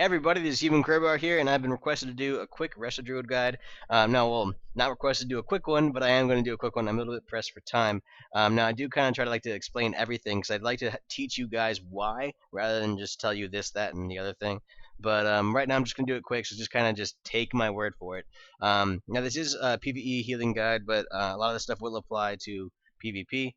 Everybody, this is Human Crowbar here, and I've been requested to do a quick Resto Druid guide. Now, well, not requested to do a quick one, but I am going to do a quick one. I'm a little bit pressed for time. Now, I do kind of try to like to explain everything, because I'd like to teach you guys why, rather than just tell you this, that, and the other thing. But right now, I'm just going to do it quick, so just kind of just take my word for it. Now, this is a PvE healing guide, but a lot of the stuff will apply to PvP.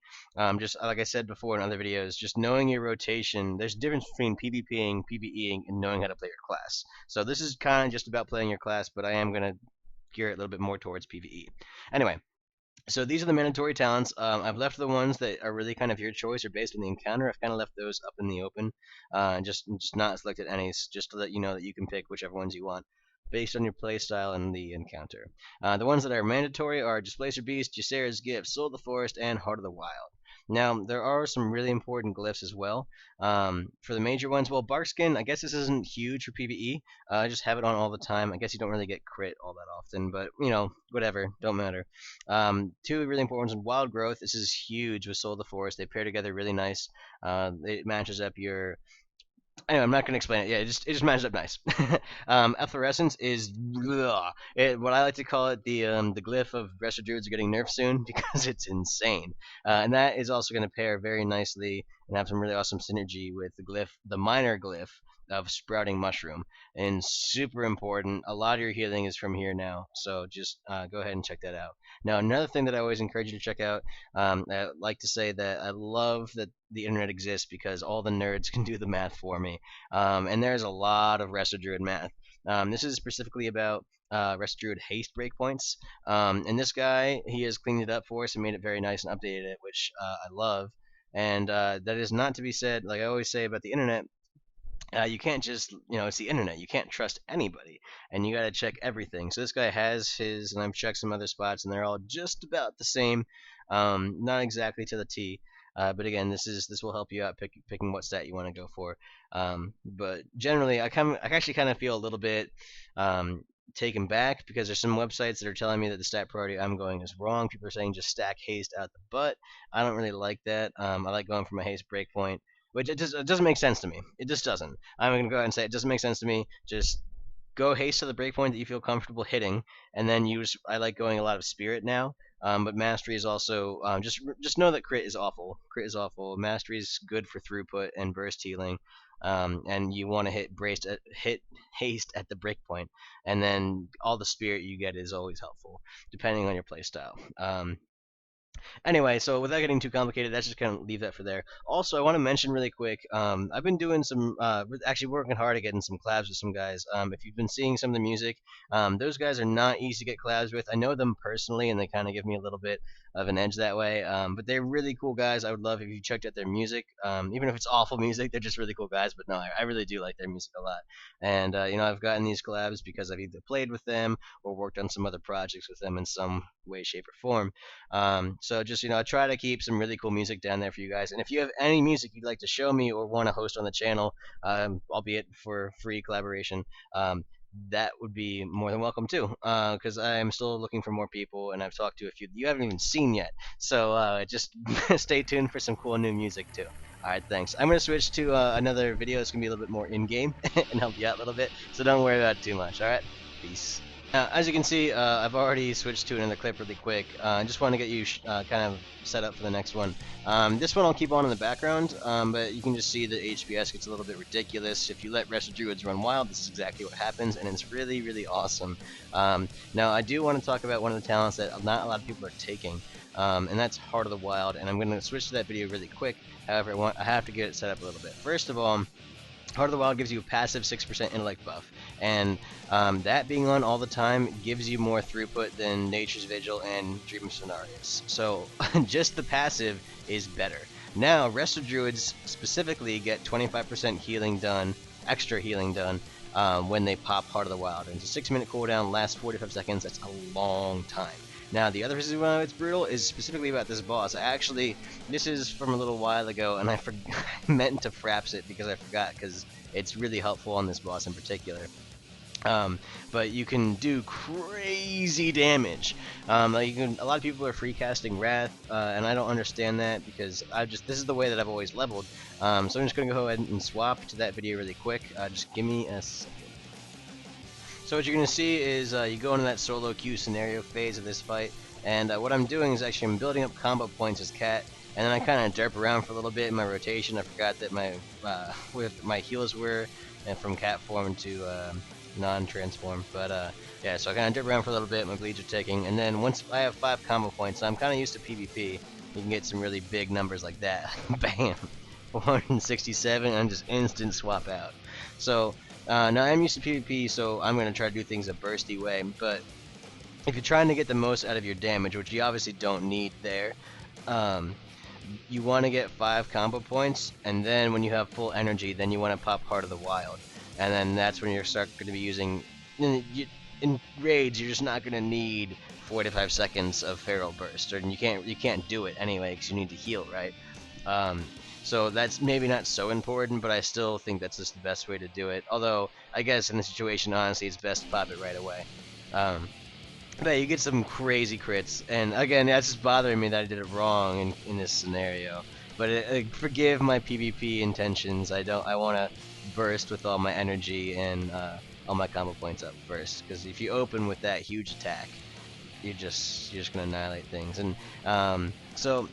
Just like I said before in other videos, just knowing your rotation. There's a difference between PvPing, PvEing, and knowing how to play your class. So this is kind of just about playing your class, but I am going to gear it a little bit more towards PvE. Anyway, so these are the mandatory talents. I've left the ones that are really kind of your choice or based on the encounter. I've kind of left those up in the open, just not selected any, just to let you know that you can pick whichever ones you want based on your playstyle and the encounter. The ones that are mandatory are Displacer Beast, Ysera's Gift, Soul of the Forest, and Heart of the Wild. Now, there are some really important glyphs as well. For the major ones, well, Barkskin, I guess this isn't huge for PvE. I just have it on all the time. I guess you don't really get crit all that often, but, you know, whatever, don't matter. Two really important ones, Wild Growth. This is huge with Soul of the Forest. They pair together really nice. It matches up your... Anyway, I'm not going to explain it. Yeah, it just matches up nice. Efflorescence is what I like to call it the glyph of Resto Druids are getting nerfed soon because it's insane. And that is also going to pair very nicely and have some really awesome synergy with the minor glyph of Sprouting Mushroom. And super important. A lot of your healing is from here now, so just go ahead and check that out. Now, another thing that I always encourage you to check out, I like to say that I love that the internet exists because all the nerds can do the math for me. And there's a lot of Resto Druid math. This is specifically about Resto Druid haste breakpoints. And this guy, he has cleaned it up for us and made it very nice and updated it, which I love. And that is not to be said, like I always say about the internet, you can't just, it's the internet. You can't trust anybody, and you gotta check everything. So this guy has his, and I've checked some other spots, and they're all just about the same. Not exactly to the T, but again, this will help you out picking what stat you want to go for. But generally, I actually kind of feel a little bit taken back because there's some websites that are telling me that the stat priority I'm going is wrong. People are saying just stack haste out the butt. I don't really like that. I like going for my haste breakpoint. Which it doesn't make sense to me. It just doesn't. I'm going to go ahead and say it doesn't make sense to me. Just go haste to the breakpoint that you feel comfortable hitting, and then I like going a lot of spirit now. But mastery is also just know that crit is awful. Crit is awful. Mastery is good for throughput and burst healing. And you want to hit haste at the breakpoint, and then all the spirit you get is always helpful, depending on your playstyle. Anyway, so without getting too complicated, that's just kind of leave that for there. Also, I want to mention really quick, I've been doing some, actually working hard at getting some collabs with some guys. If you've been seeing some of the music, those guys are not easy to get collabs with. I know them personally, and they kind of give me a little bit of an edge that way. But they're really cool guys. I would love if you checked out their music, even if it's awful music. They're just really cool guys. But no, I really do like their music a lot. And I've gotten these collabs because I've either played with them or worked on some other projects with them in some way, shape, or form. So just I try to keep some really cool music down there for you guys. And if you have any music you'd like to show me or want to host on the channel, albeit for free collaboration, that would be more than welcome too. Because I'm still looking for more people, and I've talked to a few you haven't even seen yet. So just stay tuned for some cool new music too. Alright, thanks. I'm going to switch to another video that's going to be a little bit more in-game and help you out a little bit. So don't worry about it too much. Alright? Peace. As you can see, I've already switched to another clip really quick. I just want to get you kind of set up for the next one. This one I'll keep on in the background, but you can just see the HPS gets a little bit ridiculous. If you let Resto Druids run wild, this is exactly what happens, and it's really, really awesome. Now, I do want to talk about one of the talents that not a lot of people are taking, and that's Heart of the Wild, and I'm going to switch to that video really quick. However, I have to get it set up a little bit. First of all, Heart of the Wild gives you a passive 6% intellect buff, and that being on all the time gives you more throughput than Nature's Vigil and Dream of Cenarius. So just the passive is better. Now, Resto Druids specifically get 25% healing done, extra healing done, when they pop Heart of the Wild. And it's a 6-minute cooldown, lasts 45 seconds. That's a long time. Now, the other reason why it's brutal is specifically about this boss. This is from a little while ago, and I meant to fraps it because I forgot, because it's really helpful on this boss in particular. But you can do crazy damage. A lot of people are free casting Wrath, and I don't understand that because this is the way that I've always leveled. So I'm just gonna go ahead and swap to that video really quick. Just give me a second. So what you're going to see is you go into that solo queue scenario phase of this fight, and what I'm doing is actually I'm building up combo points as Cat, and then I kind of derp around for a little bit in my rotation. I forgot that my with my heals were from Cat form to non-transform, but yeah, so I kind of derp around for a little bit, my bleeds are ticking, and then once I have 5 combo points, I'm kind of used to PvP, you can get some really big numbers like that. Bam! 467 and just instant swap out. So now I'm used to PvP, so I'm going to try to do things a bursty way, but if you're trying to get the most out of your damage, which you obviously don't need there, you want to get 5 combo points, and then when you have full energy, then you want to pop Heart of the Wild, and then that's when you're going to be using, in raids, you're just not going to need 4 to 5 seconds of Feral Burst, and you can't do it anyway because you need to heal, right? So that's maybe not so important, but I still think that's just the best way to do it. Although, I guess in this situation, honestly, it's best to pop it right away. But you get some crazy crits, and again, that's just bothering me that I did it wrong in this scenario. But forgive my PvP intentions. I want to burst with all my energy and all my combo points up first, because if you open with that huge attack, you're just gonna annihilate things. And so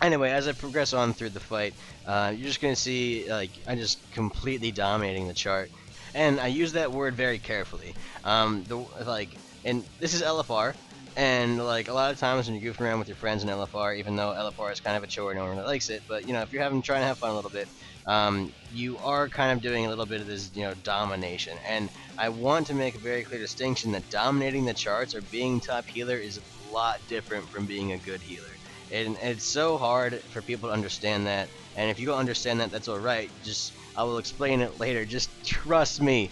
anyway, as I progress on through the fight, you're just gonna see like I'm just completely dominating the chart, and I use that word very carefully. And this is LFR, and like a lot of times when you're goofing around with your friends in LFR, even though LFR is kind of a chore, no one really likes it, but you know, if you're trying to have fun a little bit, you are kind of doing a little bit of this, domination. And I want to make a very clear distinction that dominating the charts or being top healer is a lot different from being a good healer. And it's so hard for people to understand that, and if you don't understand that, that's alright. I will explain it later. Just trust me.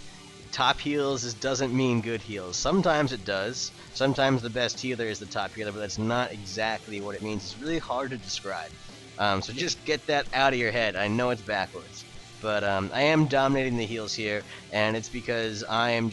Top heals doesn't mean good heals. Sometimes it does. Sometimes the best healer is the top healer, but that's not exactly what it means. It's really hard to describe. So just get that out of your head. I know it's backwards, but I am dominating the heals here, and it's because I am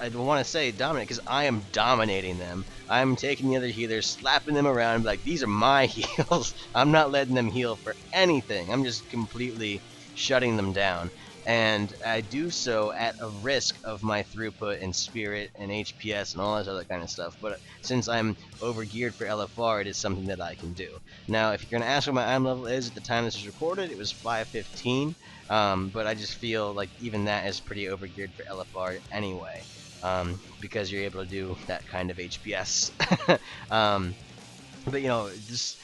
I want to say dominate because I am dominating them. I'm taking the other healers, slapping them around, and be like, these are my heals. I'm not letting them heal for anything. I'm just completely shutting them down. And I do so at a risk of my throughput and spirit and HPS and all that other kind of stuff. But since I'm overgeared for LFR, it is something that I can do. Now, if you're going to ask what my item level is at the time this is recorded, it was 515. But I just feel like even that is pretty overgeared for LFR anyway. Because you're able to do that kind of HPS. But just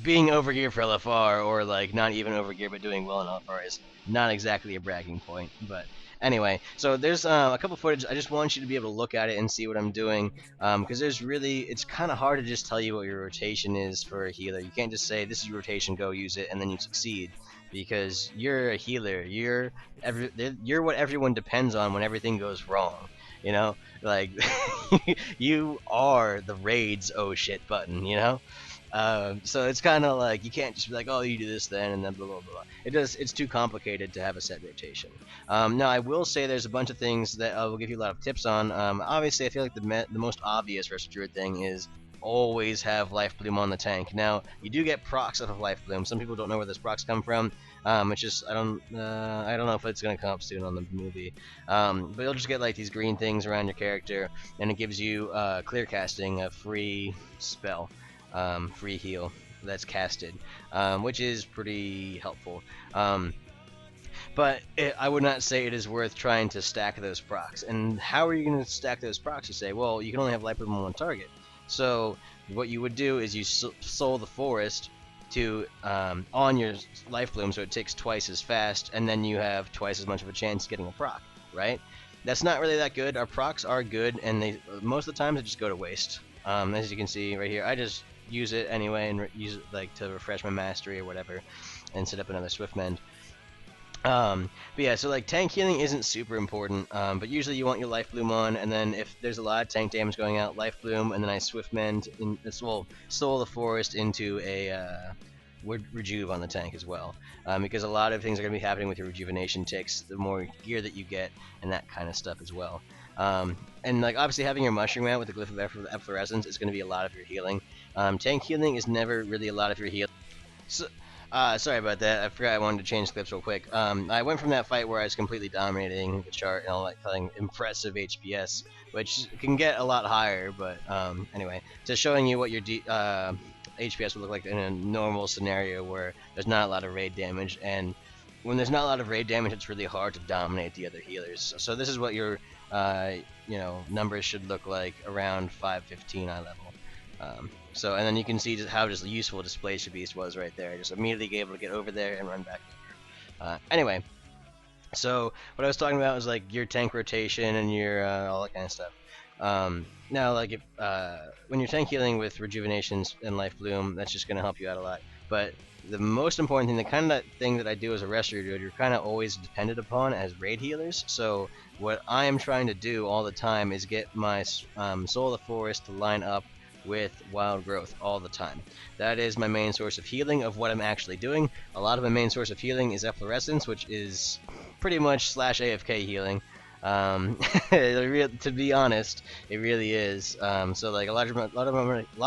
being overgeared for LFR, or like not even overgeared but doing well in LFR, is not exactly a bragging point. But anyway, so there's a couple footage. I just want you to be able to look at it and see what I'm doing, because it's kind of hard to just tell you what your rotation is for a healer. You can't just say this is your rotation, go use it, and then you succeed, because you're a healer. You're what everyone depends on when everything goes wrong. Like you are the raid's oh shit button. So it's kind of like you can't just be like, oh, you do this then and then blah blah blah. It's too complicated to have a set rotation. Now I will say there's a bunch of things that I will give you a lot of tips on. Obviously I feel like the most obvious Resto Druid thing is always have Life Bloom on the tank. Now you do get procs off of Life Bloom. Some people don't know where those procs come from. It's just I don't know if it's gonna come up soon on the movie. But you'll just get like these green things around your character, and it gives you clear casting, a free spell. Free heal that's casted, which is pretty helpful. But I would not say it is worth trying to stack those procs. And how are you going to stack those procs? You say, well, you can only have Life Bloom on one target. So what you would do is you soul the forest to on your Life Bloom, so it ticks twice as fast, and then you have twice as much of a chance of getting a proc, right? That's not really that good. Our procs are good, and most of the times they just go to waste. As you can see right here, I just use it anyway and use it like to refresh my mastery or whatever, and set up another swift mend. But yeah, so like tank healing isn't super important, but usually you want your Life Bloom on, and then if there's a lot of tank damage going out, Life Bloom, and then I swift mend soul the forest into a rejuve on the tank as well, because a lot of things are going to be happening with your rejuvenation ticks, the more gear that you get, and that kind of stuff as well. And like obviously having your mushroom out with the glyph of efflorescence is going to be a lot of your healing. Tank healing is never really a lot of your healing. Sorry about that. I forgot I wanted to change clips real quick. I went from that fight where I was completely dominating the chart and all like telling impressive HPS, which can get a lot higher. But anyway, just showing you what your HPS would look like in a normal scenario where there's not a lot of raid damage, and when there's not a lot of raid damage, it's really hard to dominate the other healers. So this is what your numbers should look like around 515 eye level. So, and then you can see just how just useful Displacer Beast was right there. Just immediately able to get over there and run back over. Anyway, so what I was talking about was like your tank rotation and your all that kind of stuff. Now, like if when you're tank healing with rejuvenations and life bloom, that's just gonna help you out a lot. But the most important thing, the kind of thing that I do as a Resto Druid, you're kind of always dependent upon as raid healers. So what I am trying to do all the time is get my Soul of the Forest to line up with wild growth all the time. That is my main source of healing of what I'm actually doing. A lot of my main source of healing is efflorescence, which is pretty much slash AFK healing. To be honest, it really is. So like a lot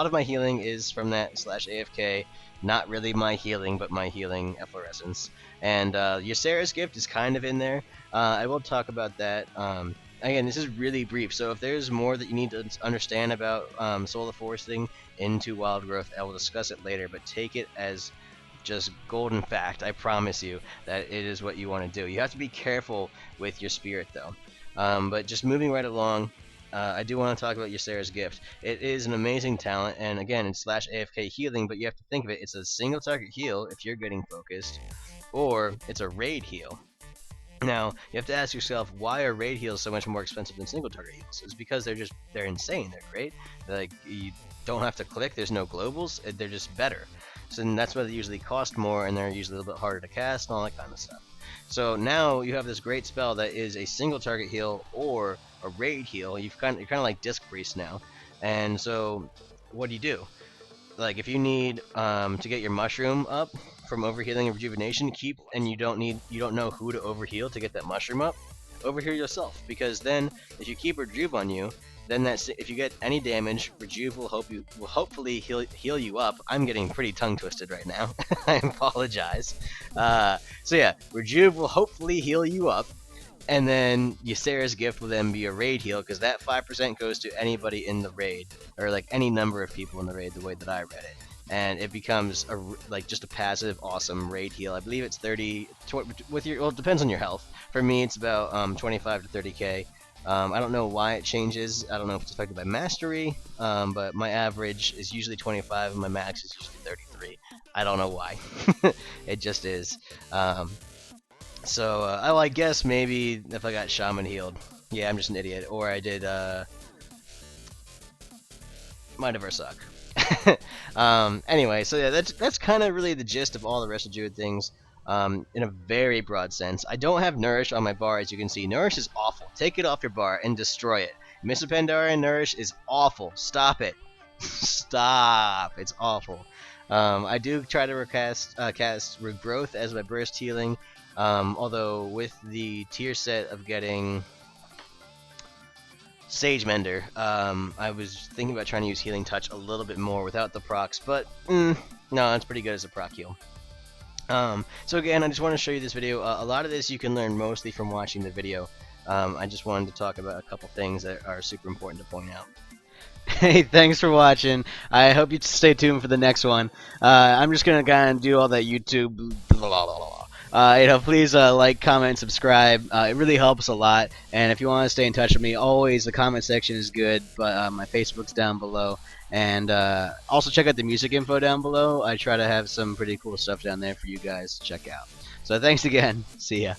of my healing is from that slash AFK. Not really my healing, but my healing efflorescence. And Ysera's gift is kind of in there. I will talk about that. Again, this is really brief, so if there's more that you need to understand about Soul of Foresting into Wild Growth, I will discuss it later, but take it as just golden fact. I promise you that it is what you want to do. You have to be careful with your spirit, though. But just moving right along, I do want to talk about Ysera's gift. It is an amazing talent, and again, it's slash AFK healing, but you have to think of it, it's a single target heal if you're getting focused, or it's a raid heal. Now, you have to ask yourself, why are raid heals so much more expensive than single target heals? It's because they're insane, they're great. Like, you don't have to click, there's no globals, they're just better. So that's why they usually cost more, and they're usually a little bit harder to cast, and all that kind of stuff. So now you have this great spell that is a single target heal or a raid heal. You're kind of like Disc Priest now. And so, what do? Like, if you need to get your mushroom up from overhealing and rejuvenation, and you don't know who to overheal to get that mushroom up, overheal yourself, because then if you keep Rejuve on you, then if you get any damage, Rejuve will hopefully heal you up. I'm getting pretty tongue twisted right now. I apologize. So yeah, Rejuve will hopefully heal you up, and then Ysera's gift will then be a raid heal, because that 5% goes to anybody in the raid, or like any number of people in the raid, the way that I read it. And it becomes just a passive, awesome raid heal. I believe it's 30 with your. Well, it depends on your health. For me, it's about 25 to 30k. I don't know why it changes. I don't know if it's affected by mastery, but my average is usually 25 and my max is usually 33. I don't know why. It just is. So I guess maybe if I got Shaman healed. Yeah, I'm just an idiot. Or I did Might suck. Anyway, so yeah, that's kind of really the gist of all the Resto Druid things. In a very broad sense. I don't have Nourish on my bar, as you can see. Nourish is awful. Take it off your bar and destroy it. Mr. Pandaria Nourish is awful. Stop it. Stop. It's awful. I do try to cast Regrowth as my burst healing, although with the tier set of getting Sage Mender, I was thinking about trying to use Healing Touch a little bit more without the procs, but no, it's pretty good as a proc heal. So again, I just want to show you this video. A lot of this you can learn mostly from watching the video. I just wanted to talk about a couple things that are super important to point out. Hey, thanks for watching. I hope you stay tuned for the next one. I'm just gonna kind of do all that YouTube blah, blah, blah, blah. Please like, comment, subscribe. It really helps a lot. And if you want to stay in touch with me, always the comment section is good. But my Facebook's down below. And also check out the music info down below. I try to have some pretty cool stuff down there for you guys to check out. So thanks again. See ya.